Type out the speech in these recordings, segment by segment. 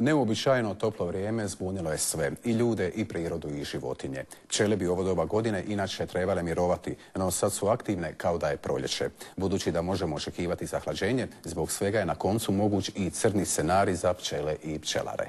Neuobičajeno toplo vrijeme zbunilo je sve, i ljude, i prirodu, i životinje. Pčele bi u ovo doba godine inače trebale mirovati, no sad su aktivne kao da je proljeće. Budući da možemo očekivati zahlađenje, zbog svega je na koncu moguć i crni scenarij za pčele i pčelare.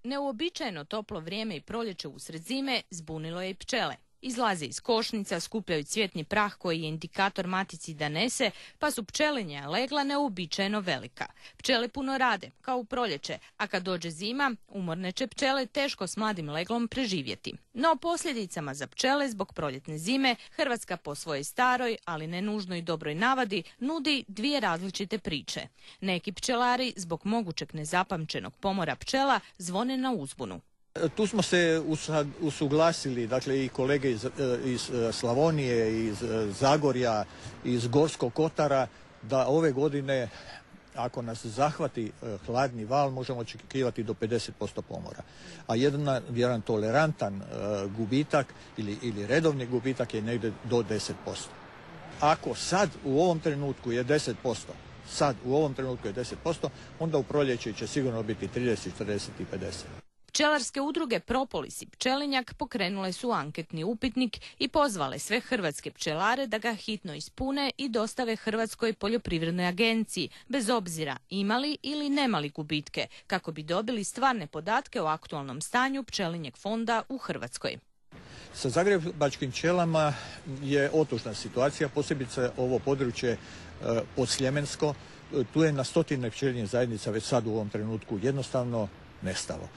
Neuobičajeno toplo vrijeme i proljeće usred zime zbunilo je i pčele. Izlaze iz košnica, skupljaju cvjetni prah koji je indikator matici da nese, pa su pčelinja legla neuobičajeno velika. Pčele puno rade, kao u proljeće, a kad dođe zima, umorne će pčele teško s mladim leglom preživjeti. No o posljedicama za pčele zbog proljetne zime Hrvatska po svojoj staroj, ali ne nužno i dobroj navadi, nudi dvije različite priče. Neki pčelari zbog mogućeg nezapamćenog pomora pčela zvone na uzbunu. Tu smo se usuglasili, dakle i kolege iz Slavonije, iz Zagorja, iz Gorskog kotara, da ove godine, ako nas zahvati hladni val, možemo očekivati do 50% pomora. A jedan tolerantan gubitak ili redovni gubitak je negdje do 10%. Ako sad u ovom trenutku je 10%, onda u proljeće će sigurno biti 30, 40 i 50%. Pčelarske udruge Propolis i Pčelinjak pokrenule su anketni upitnik i pozvale sve hrvatske pčelare da ga hitno ispune i dostave Hrvatskoj poljoprivrednoj agenciji, bez obzira imali ili nemali gubitke, kako bi dobili stvarne podatke o aktualnom stanju pčelinjeg fonda u Hrvatskoj. Sa zagrebačkim pčelama je otužna situacija, posebice ovo područje podsljemensko. Tu je na stotine pčelinjih zajednica već sad u ovom trenutku jednostavno nestalo.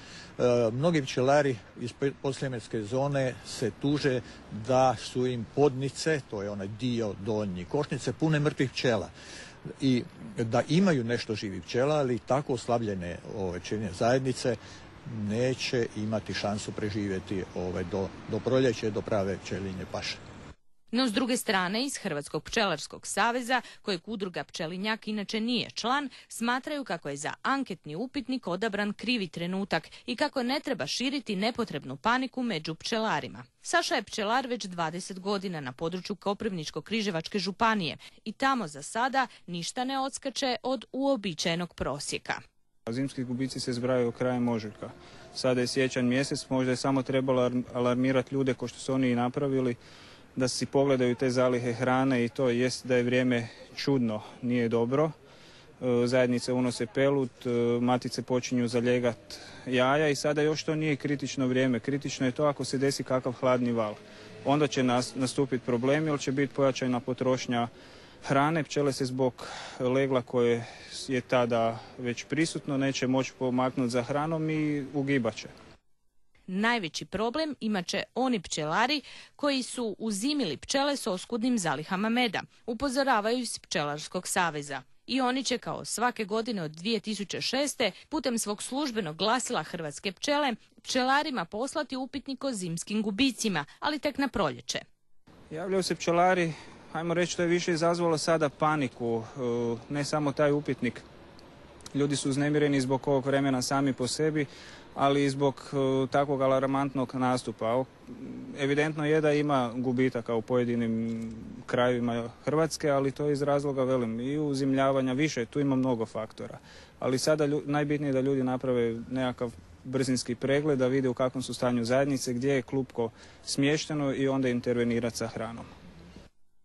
Mnogi pčelari iz podsljemenske zone se tuže da su im podnice, to je onaj dio donji košnice, pune mrtvih pčela. I da imaju nešto živih pčela, ali tako oslabljene pčelinje zajednice neće imati šansu preživjeti do proljeća, do prave pčelinje paše. No s druge strane, iz Hrvatskog pčelarskog saveza, kojeg udruga Pčelinjak inače nije član, smatraju kako je za anketni upitnik odabran krivi trenutak i kako ne treba širiti nepotrebnu paniku među pčelarima. Saša je pčelar već 20 godina na području Koprivničko-križevačke županije i tamo za sada ništa ne odskače od uobičajenog prosjeka. Zimski gubici se zbrajaju krajem ožujka. Sada je siječanj mjesec, možda je samo trebalo alarmirati ljude ko što su oni i napravili, da si pogledaju te zalihe hrane i to jest da je vrijeme čudno, nije dobro. Zajednice unose pelut, matice počinju zaljegat jaja i sada još to nije kritično vrijeme. Kritično je to ako se desi kakav hladni val. Onda će nastupiti problemi, jer će biti pojačana potrošnja hrane. Pčele se zbog legla koje je tada već prisutno neće moći pomaknuti za hranom i ugibat će. Najveći problem imat će oni pčelari koji su uzimili pčele s oskudnim zalihama meda, upozoravaju iz Pčelarskog saveza. I oni će kao svake godine od 2006. putem svog službenog glasila Hrvatske pčele pčelarima poslati upitnik o zimskim gubicima, ali tek na proljeće. Javljaju se pčelari, ajmo reći, to je više izazvalo sada paniku, ne samo taj upitnik. Ljudi su uznemireni zbog ovog vremena sami po sebi, ali i zbog takvog alarmantnog nastupa. Evidentno je da ima gubitaka u pojedinim krajevima Hrvatske, ali to je iz razloga, velim, i uzimljavanja više, tu ima mnogo faktora. Ali sada najbitnije je da ljudi naprave nekakav brzinski pregled, da vide u kakvom su stanju zajednice, gdje je klupko smješteno i onda intervenirati sa hranom.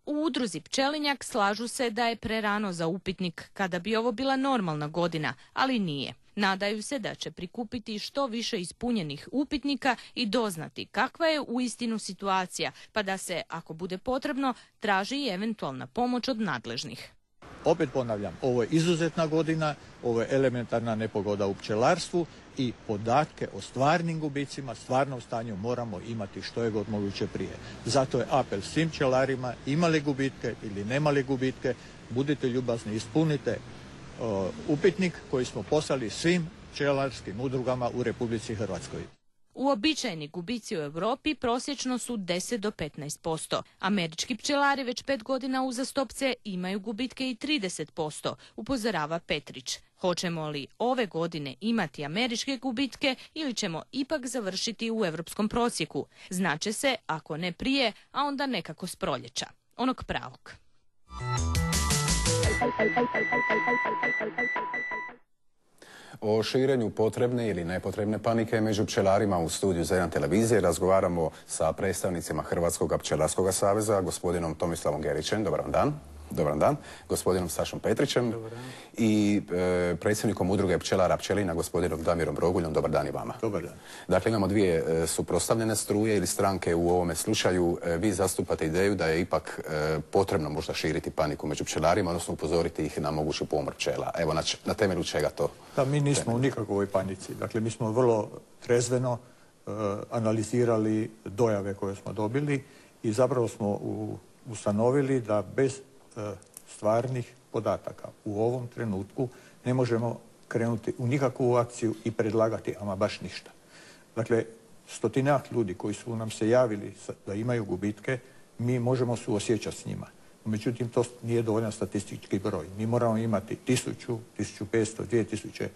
U udruzi Pčelinjak slažu se da je prerano za upitnik kada bi ovo bila normalna godina, ali nije. Nadaju se da će prikupiti što više ispunjenih upitnika i doznati kakva je uistinu situacija, pa da se, ako bude potrebno, traži i eventualna pomoć od nadležnih. Opet ponavljam, ovo je izuzetna godina, ovo je elementarna nepogoda u pčelarstvu i podatke o stvarnim gubicima, stvarnom stanju moramo imati što je god moguće prije. Zato je apel svim pčelarima, imali gubitke ili nemali gubitke, budite ljubazni, ispunite upitnik koji smo poslali svim pčelarskim udrugama u Republici Hrvatskoj. Uobičajeni gubici u Europi prosječno su 10 do 15%. Američki pčelari već 5 godina uzastopce imaju gubitke i 30%, upozorava Petrić. Hoćemo li ove godine imati američke gubitke ili ćemo ipak završiti u europskom prosjeku? Znaće se, ako ne prije, a onda nekako s proljeća. Onog pravog. O širenju potrebne ili nepotrebne panike među pčelarima u studiju za jedan televizije razgovaramo sa predstavnicima Hrvatskog pčelarskog saveza, gospodinom Tomislavom Gerićem, dobar vam dan. Dobar dan. Gospodinom Sašom Petrićem i predsjednikom udruge pčelara pčelina, gospodinom Damirom Roguljom. Dobar dan i vama. Dobar dan. Dakle, imamo dvije suprotstavljene struje ili stranke u ovome slučaju. Vi zastupate ideju da je ipak potrebno možda širiti paniku među pčelarima, odnosno upozoriti ih na mogući pomor pčela. Evo, na temelju čega to? Da, mi nismo u nikakvoj panici. Dakle, mi smo vrlo trezveno analizirali dojave koje smo dobili i zapravo smo ustanovili da bez stvarnih podataka u ovom trenutku ne možemo krenuti u nikakvu akciju i predlagati ama baš ništa. Dakle, stotinjak ljudi koji su nam se javili da imaju gubitke, mi možemo suosjećati s njima. Međutim, to nije dovoljan statistički broj. Mi moramo imati 1000, 1500, 2000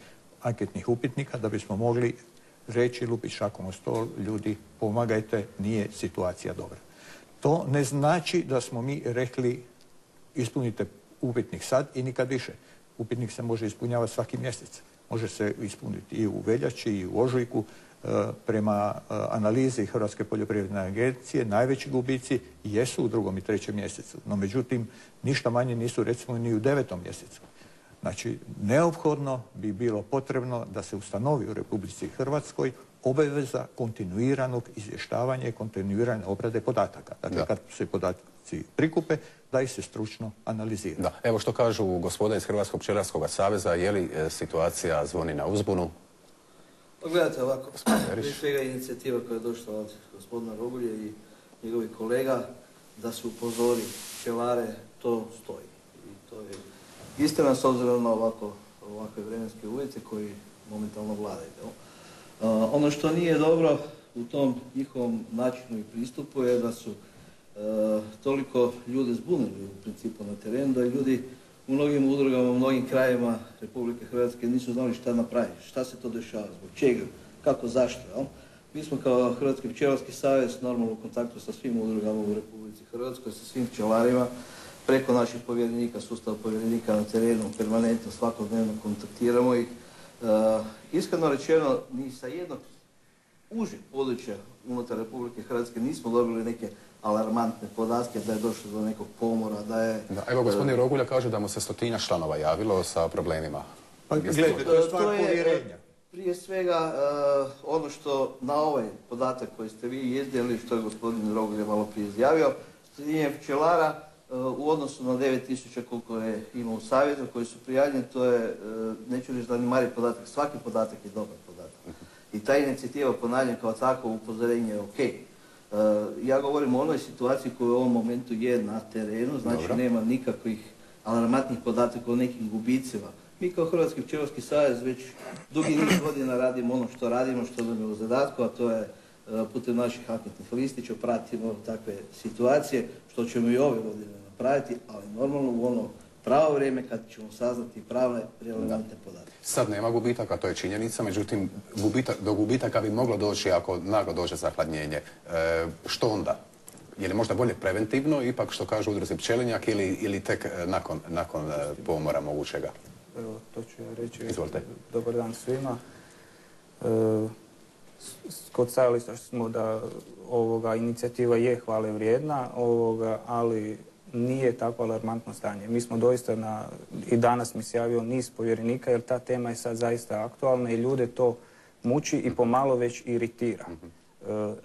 anketnih upitnika da bismo mogli reći, lupiti šakom o stol, ljudi, pomagajte, nije situacija dobra. To ne znači da smo mi rekli ispunite upitnik sad i nikad više. Upitnik se može ispunjavati svaki mjesec. Može se ispuniti i u veljači i u ožujku. Prema analizi Hrvatske poljoprivredne agencije najveći gubici jesu u 2. i 3. mjesecu. No međutim, ništa manje nisu recimo ni u 9. mjesecu. Znači, neophodno bi bilo potrebno da se ustanovi u Republici Hrvatskoj obaveza kontinuiranog izvještavanja i kontinuirane obrade podataka. Dakle, kad se podaci prikupe, da ih se stručno analizira. Da. Evo što kažu gospoda iz Hrvatskog pčelarskog saveza, je li situacija zvoni na uzbunu? Pa gledajte ovako, prije svega inicijativa koja je došla od gospodina Rogulje i njegovih kolega da se upozori pčelare, to stoji. I to je istina s obzirom na ovakve vremenske uvjete koji momentalno vladaju. Ono što nije dobro u tom njihovom načinu i pristupu je da su toliko ljude zbunili u principu na terenu, da ljudi u mnogim udrugama, u mnogim krajevima Republike Hrvatske nisu znali šta napraviti, šta se to dešava, zbog čega, kako, zašto. Jel? Mi smo kao Hrvatski pčelarski savez normalno u kontaktu sa svim udrugama u Republici Hrvatskoj, sa svim pčelarima, preko naših povjerenika, sustava povjerenika na terenu, permanentno, svakodnevno kontaktiramo ih. Iskreno rečeno, ni sa jednog užeg područja unutar Republike Hrvatske nismo dobili neke alarmantne podatke da je došlo do nekog pomora, da je... Da, evo, gospodin Rogulja kaže da mu se 100 članova javilo sa problemima. Pa gledajte, to je stvar povjerenja. Prije svega, ono što na ovaj podatak koji ste vi iznijeli, što je gospodin Rogulja malo prije izjavio, 100 pčelara u odnosu na 9000 koliko je imao u savjetu koji su prijavljeni, to je, neću reći zanemariv podatak, svaki podatak je dobar podatak. I ta inicijativa, ponavljam, kao takvo upozorenje je ok. Ja govorim o onoj situaciji koja u ovom momentu je na terenu, znači Dobro. Nema nikakvih alarmantnih podataka o nekim gubicima. Mi kao Hrvatski pčelarski savez već dugi niz godina radimo ono što radimo, što nam je u zadatku, a to je putem naših anketnih listića pratimo takve situacije, što ćemo i ove godine napraviti, ali normalno u ono pravo vrijeme kad ćemo saznati prave relevantne podatke. Sad nema gubitaka, to je činjenica, međutim do gubitaka bi moglo doći ako naglo dođe zahladnjenje. Što onda? Je li možda bolje preventivno, ipak što kažu udruzi pčelinjak ili tek nakon pomora mogućega? Evo, to ću ja reći. Izvolite. Dobar dan svima. Kod stajališta smo da inicijativa je hvale vrijedna, ali nije tako alarmantno stanje. Mi smo doista i danas mi se javio niz povjerenika jer ta tema je sad zaista aktualna i ljude to muči i pomalo već iritira.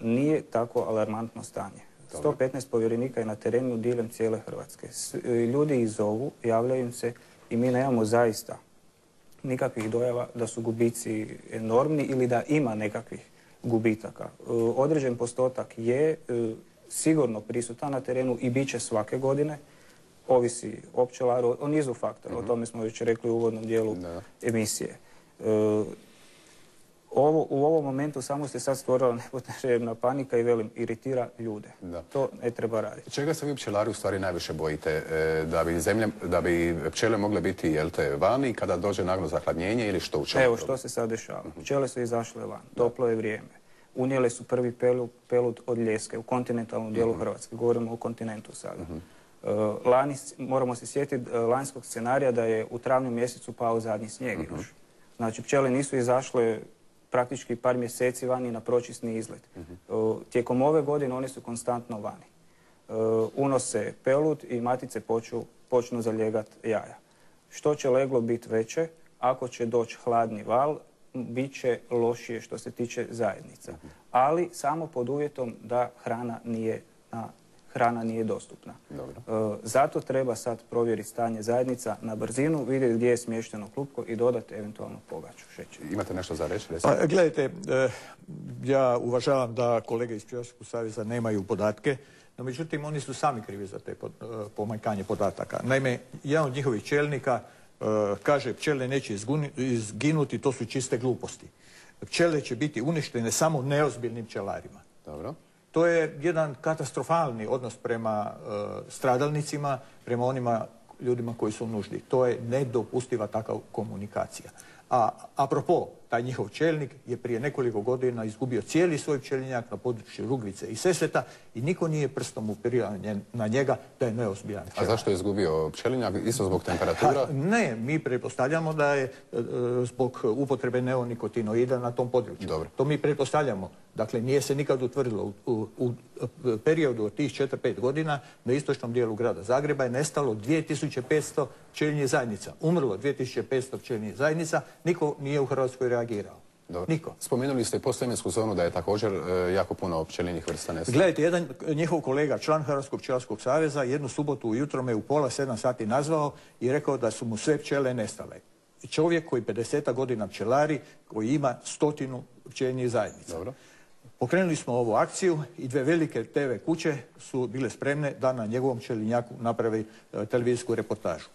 Nije tako alarmantno stanje. 115 povjerenika je na terenu diljem cijele Hrvatske. Ljudi ih zovu, javljaju im se i mi nemamo zaista nikakvih dojava da su gubici enormni ili da ima nekakvih gubitaka. Određen postotak je sigurno prisutan na terenu i bit će svake godine. Ovisi o pčelaru, o nizu faktora. O tome smo već rekli u uvodnom dijelu emisije. U ovom momentu samo se sad stvorila nepotrebna panika i velim, iritira ljude. To ne treba raditi. Čega se vi pčelari u stvari najviše bojite? Da bi pčele mogle biti vani kada dođe naglo zahladnjenje ili što u čemu? Evo što se sad dešava. Pčele su izašle van, toplo je vrijeme. Unijele su prvi pelud od ljeske u kontinentalnom dijelu Hrvatske. Govorimo o kontinentu sada. Moramo se sjetiti lanjskog scenarija da je u travnju mjesecu pao zadnji snijeg još. Znači, pčele nisu izašle praktički par mjeseci vani na pročisni izlet. Tijekom ove godine one su konstantno vani. Unose pelud i matice počnu zalijegati jaja. Što će leglo biti veće, ako će doći hladni val, bit će lošije što se tiče zajednica. Ali samo pod uvjetom da hrana nije dostupna. Zato treba sad provjeriti stanje zajednica na brzinu, vidjeti gdje je smješteno klupko i dodati eventualno pogaču, šećer. Imate nešto za reći? Pa, gledajte, ja uvažavam da kolege iz Pčelarskog saveza nemaju podatke, no međutim oni su sami krivi za te pomanjkanje podataka. Naime, jedan od njihovih čelnika kaže pčele neće izginuti, to su čiste gluposti. Pčele će biti uništene samo neozbiljnim pčelarima. Dobro. To je jedan katastrofalni odnos prema stradalnicima, prema onima ljudima koji su u nuždi. To je nedopustiva takva komunikacija. A apropo, taj njihov čelnik je prije nekoliko godina izgubio cijeli svoj pčelinjak na području Rugvice i Sesveta i niko nije prstom upirio na njega da je neozbiljan pčelar. A zašto je izgubio pčelinjak? Isto zbog temperatura? Ne, mi pretpostavljamo da je zbog upotrebe neonikotinoida na tom području. Dobro. To mi pretpostavljamo. Dakle, nije se nikad utvrdilo. U periodu od tih 4-5 godina na istočnom dijelu grada Zagreba je nestalo 2500 pčelinjih zajednica. Umrlo 2500 pčelinjih zajednica. Niko nije u Hrvatskoj reagirao. Dobro. Niko. Spomenuli ste posljemensku zonu da je također jako puno pčelinjih vrsta nestalo. Gledajte, jedan njihov kolega, član Hrvatskog pčelarskog saveza, jednu subotu ujutro me u 6:30 sati nazvao i rekao da su mu sve pčele nestale. Čovjek koji 50 godina pčelari, koji ima 100 pčelinjih zajednica. Dobro. Pokrenuli smo ovu akciju i 2 velike TV kuće su bile spremne da na njegovom pčelinjaku napravi televizijsku reportažu.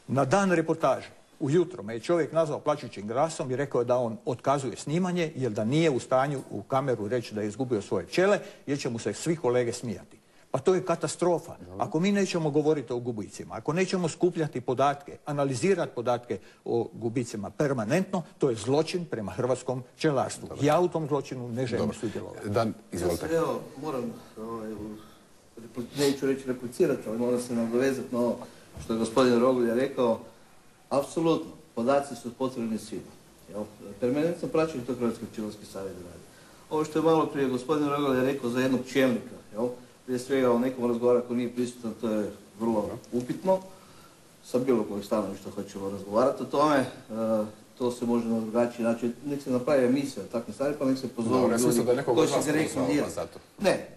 Na dan reportaže, ujutro me je čovjek nazvao plačućim glasom i rekao da on otkazuje snimanje jer da nije u stanju u kameru reći da je izgubio svoje pčele jer će mu se svi kolege smijati. Pa to je katastrofa. Ako mi nećemo govoriti o gubicima, ako nećemo skupljati podatke, analizirati podatke o gubicima permanentno, to je zločin prema hrvatskom pčelarstvu. Ja u tom zločinu ne želim sudjelovati. Dan, izvolite. Ja evo, moram, neću reći replicirati, ali moram se nadovezati na ovo što je gospodin Rogulja rekao. Apsolutno, podaci su potrebni svima. Permanentno praćenje to Hrvatski pčelarski savez radi. Ovo što je malo prije gospodin Rogulja rekao za jednog čelnika, prije svega o nekom razgovara ako nije prisutan, to je vrlo upitno. Sa bilo kojeg stanovišta hoćemo razgovarati o tome. To se može na drugačiji način. Nek se napravi emisija o takvim stvari, pa nek se pozovu ljudi koji se direktno diraju.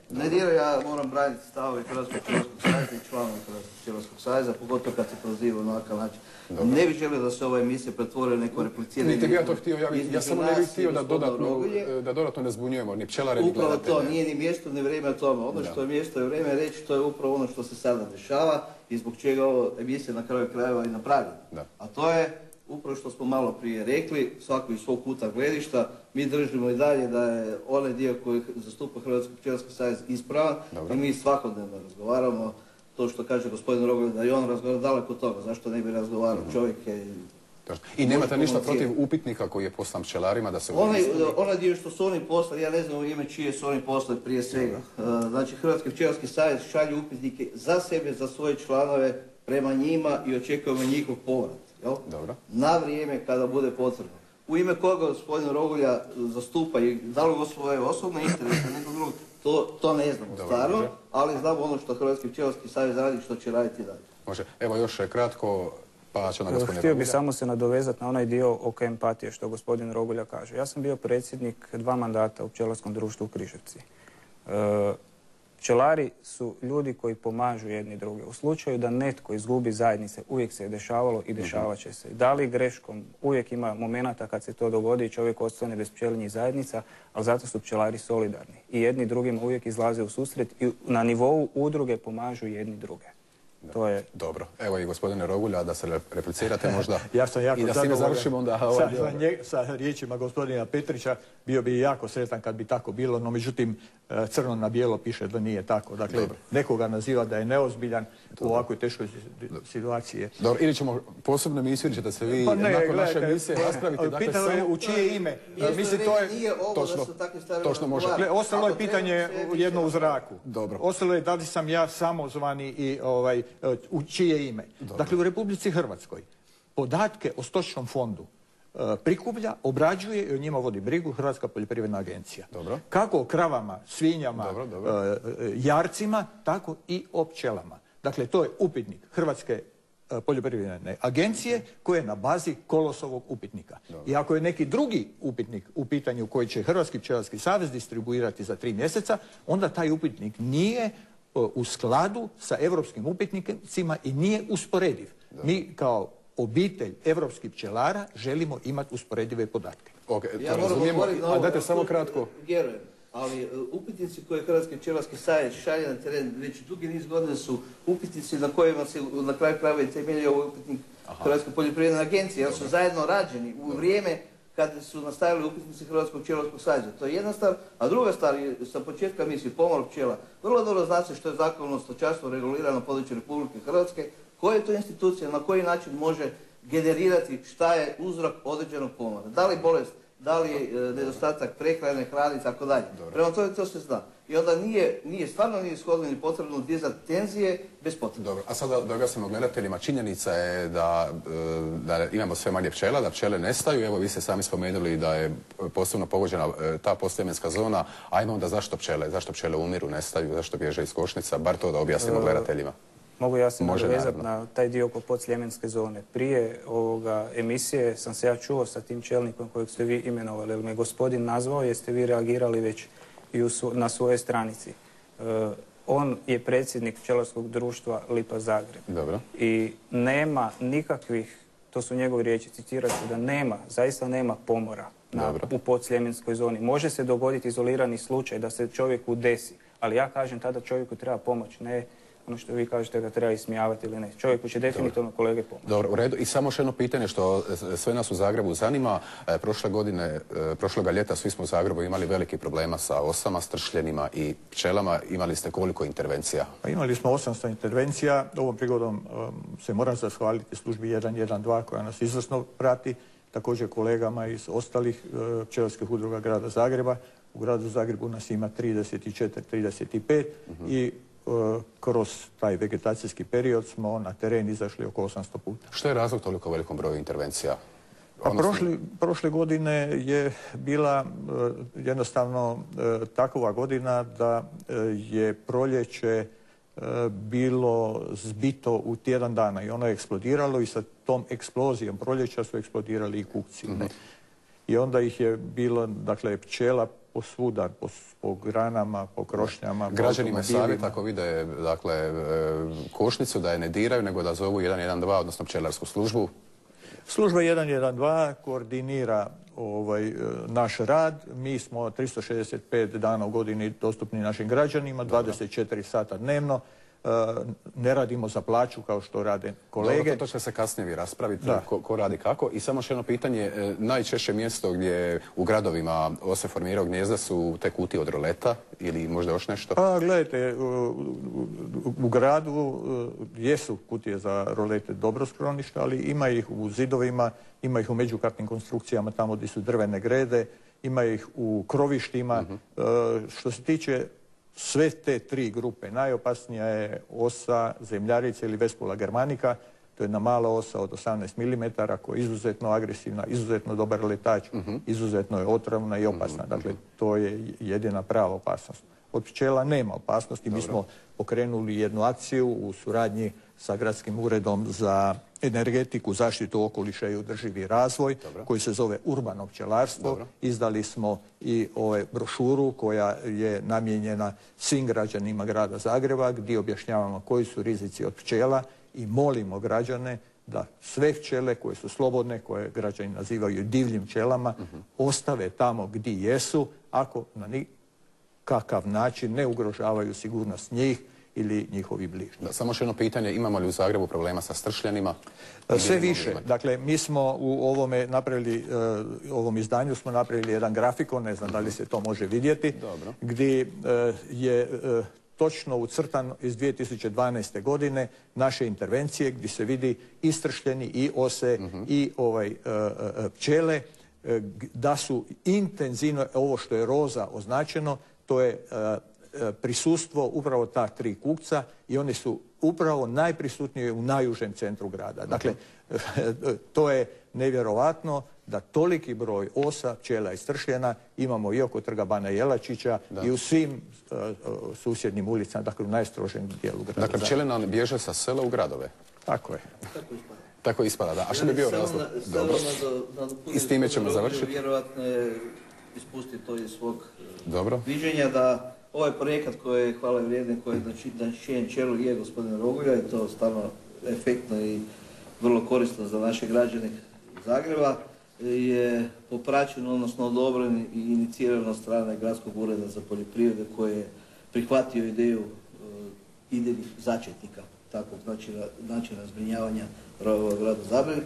Ne diraju, ja moram braniti stavove Hrvatskog pčelarskog saveza i članova Hrvatskog pčelarskog saveza, pogotovo kad se proziva na ovakav način. Ne bih želio da se ova emisija pretvori u neko repliciranje. Niti bi ja to htio, ja samo ne bih htio da dodatno ne zbunjujemo ni pčelare ni gledatelje. Upravo to, nije ni mjesto ni vrijeme o tome. Ono što je mjesto i vrijeme reći, to je upravo ono što se sada dešava i zbog čega ova emisija na kraju krajeva i napravljena. A to je upravo što smo malo prije rekli, svako iz svog kuta gledišta, mi držimo i dalje da je onaj dio koji zastupa Hrvatski pčelarski savez ispravan i mi svakodnevno razgovaramo. To što kaže gospodin Rogulja da i on razgovara daleko od toga, zašto ne bi razgovarao, čovjek je... I nemate ništa protiv upitnika koji je poslan pčelarima da se... Onaj dio što su oni poslali, ja ne znam u ime čije su oni poslali prije svega. Znači, Hrvatski pčelarski savez šalje upitnike za sebe, za svoje članove, prema njima i očekujemo njihov povrat. Na vrijeme kada bude potrebno. U ime koga gospodin Rogulja zastupa i da li svoje osobne interese nekog drugog, to ne znamo stvarno, ali znamo ono što Hrvatski pčelarski savez radi i što će raditi dalje. Može. Evo još kratko, pa će na gospodin Rogulja. Htio bih samo se nadovezati na onaj dio oko empatije što gospodin Rogulja kaže. Ja sam bio predsjednik 2 mandata u pčelarskom društvu u Križevci. Pčelari su ljudi koji pomažu jedni druge. U slučaju da netko izgubi zajednice, uvijek se je dešavalo i dešavat će se. Da li greškom, uvijek ima momenata kad se to dogodi i čovjek ostane bez pčelinjih zajednica, ali zato su pčelari solidarni. I jedni drugima uvijek izlaze u susret i na nivou udruge pomažu jedni druge. To je... Dobro. Evo i gospodine Rogulja, da se replicirate možda ja sam jako i da s time završimo onda... Sa riječima gospodina Petrića bio bi jako sretan kad bi tako bilo, no međutim crno na bijelo piše da nije tako. Dakle, nekoga naziva da je neozbiljan u ovakvoj teškoj situaciji. Dobro, ili ćemo posebno emisiju, ili ćete se vi nakon naše emisije raspraviti. Pitao je u čije ime. Mislim, to je... Točno može. Ostalo je pitanje jedno u zraku. Dobro. Ostalo je da li sam ja samozvani i u čije ime. Dakle, u Republici Hrvatskoj podatke o stočnom fondu prikuplja, obrađuje i o njima vodi brigu Hrvatska poljoprivredna agencija. Dobro. Kako o kravama, svinjama, jarcima, tako i o pčelama. Dakle, to je upitnik Hrvatske poljoprivredne agencije koji je na bazi Kolosovog upitnika. I ako je neki drugi upitnik u pitanju koji će Hrvatski pčelarski savez distribuirati za 3 mjeseca, onda taj upitnik nije u skladu sa europskim upitnicima i nije usporediv. Mi kao obitelj evropskih pčelara želimo imati usporedive podatke. Ja moram govoriti na ovo, dajte samo kratko. Vjerujem, ali upitnici koje Hrvatski pčelarski savez šalje na teren već dugi niz godina su upitnici na kojima se na kraju krajeva temeljio ovaj upitnik Hrvatske poljoprivredne agencije, jer su zajedno rađeni u vrijeme kada su nastavili upitnici Hrvatskog pčelarskog saveza. To je jedna stvar, a druga stvar je sa početka misli pomor pčela. Vrlo dobro zna se što je zakonom o stočarstvu regulirano na području Republike Hrvatske, koja je to institucija, na koji način može generirati šta je uzrok određenog pomora. Da li bolest, da li nedostatak prehrane, hrane i tako dalje. Prema tome to se zna. I onda stvarno nije shodno ni potrebno dizati tenzije bez potrebe. Dobro, a sada da objasnimo gledateljima, činjenica je da imamo sve manje pčela, da pčele nestaju. Evo, vi ste sami spomenuli da je posebno pogođena ta postljemenska zona. Ajmo onda zašto pčele? Zašto pčele umiru, nestaju, zašto bježe iz košnica? Bar to da objasnimo gledateljima. Mogu ja se nadovezati na taj dio oko podsljemenske zone. Prije ovoga emisije sam se ja čuo sa tim čelnikom kojeg ste vi imenovali, jer me gospodin nazvao, jeste vi reagirali već i na svojoj stranici. On je predsjednik pčelarskog društva Lipa Zagreb. Dobro. I nema nikakvih, to su njegove riječi, citirati, da zaista nema pomora u podsljemenskoj zoni. Može se dogoditi izolirani slučaj da se čovjeku desi, ali ja kažem tada čovjeku treba pomoć, ne ono što vi kažete ga treba ismijavati ili ne. Čovjeku će definitivno kolege pomoći. Dobro, u redu. I samo još jedno pitanje što sve nas u Zagrebu zanima. Prošloga ljeta svi smo u Zagrebu imali veliki problema sa osama, stršljenima i pčelama. Imali ste koliko intervencija? Pa imali smo 800 intervencija. Ovom prigodom se moram zahvaliti službi 112 koja nas izvrsno prati. Također kolegama iz ostalih pčelarskih udruga grada Zagreba. U gradu Zagrebu nas ima 34, 35 i kroz taj vegetacijski period smo na teren izašli oko 800 puta. Što je razlog toliko velikom broju intervencija? Prošle godine je bila jednostavno takva godina da je proljeće bilo zbito u tjedan dana i ono je eksplodiralo i sa tom eksplozijom proljeća su eksplodirali i kukci. I onda ih je bilo, dakle, pčela posvuda, po granama, po krošnjama. Građanima savjet ako vide, dakle, košnicu da je ne diraju, nego da zovu 112, odnosno pčelarsku službu. Služba 112 koordinira naš rad. Mi smo 365 dana u godini dostupni našim građanima, 24 sata dnevno. Ne radimo za plaću kao što rade kolege. Dobro, to će se kasnije vi raspraviti, ko radi kako. I samo još jedno pitanje, najčešće mjesto gdje u gradovima ose formiraju gnijezda su te kutije od roleta ili možda još nešto? Pa gledajte, u gradu jesu kutije za rolete dobro sklonište, ali ima ih u zidovima, ima ih u međukatnim konstrukcijama tamo gdje su drvene grede, ima ih u krovištima. Što se tiče sve te 3 grupe, najopasnija je osa zemljarica ili Vespula germanica. To je jedna mala osa od 18 mm koja je izuzetno agresivna, izuzetno dobar letač, izuzetno je otrovna i opasna. Dakle, to je jedina prava opasnost. Od pčela nema opasnosti. Mi smo pokrenuli jednu akciju u suradnji sa Gradskim uredom za energetiku, zaštitu okoliša i održivi razvoj, koji se zove Urbano pčelarstvo. Izdali smo i brošuru koja je namijenjena svim građanima grada Zagreba, gdje objašnjavamo koji su rizici od pčela i molimo građane da sve pčele koje su slobodne, koje građani nazivaju divljim pčelama, ostave tamo gdje jesu, ako na nikakav način ne ugrožavaju sigurnost njih ili njihovi bližnji. Samo još jedno pitanje, imamo li u Zagrebu problema sa stršljenima? Sve više. Dakle, mi smo u ovom izdanju smo napravili jedan grafikon, ne znam da li se to može vidjeti, gdje je točno ucrtan iz 2012. godine naše intervencije gdje se vidi i stršljeni, i ose, i pčele, da su intenzivno, ovo što je roza označeno, to je prisustvo upravo ta 3 kukca i one su upravo najprisutnije u najužem centru grada. Dakle, to je nevjerovatno da toliki broj osa, pčela i stršljena imamo i oko trga Bana Jelačića i u svim susjednim ulicama, dakle u najstrožem dijelu grada. Dakle, pčele nam bježe sa sela u gradove. Tako je. Tako ispada, da. A što bi bio razlog? Dobro. I s time ćemo završiti. Vjerojatno je ispustiti to iz svog Dobro. viđenja da ovaj projekat koji je hvale vrijedne, koji je na čijem čelu je gospodina Rogulja i to stvarno efektno i vrlo korisno za naše građane Zagreba, je popraćen, odnosno odobren i iniciran od strane Gradskog ureda za poljoprivredu koji je prihvatio ideju idejnih začetnika takvog načina zbrinjavanja rovova u gradu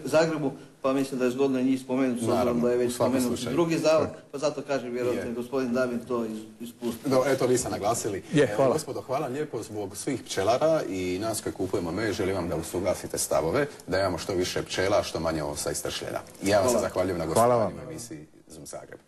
Zagrebu, pa mislim da je zgodno njih spomenuti, s obzirom da je već spomenut drugi zavod, pa zato kažem vjerojatno je gospodin Damir to ispustio. Eto, vi ste naglasili. Hvala. Gospodo, hvala lijepo zbog svih pčelara i nas koji kupujemo med, želim vam da usuglasite stavove, da imamo što više pčela, što manje osa i stršljena. Ja vam se zahvaljujem na gostovanju u emisiji Zoom Zagreb.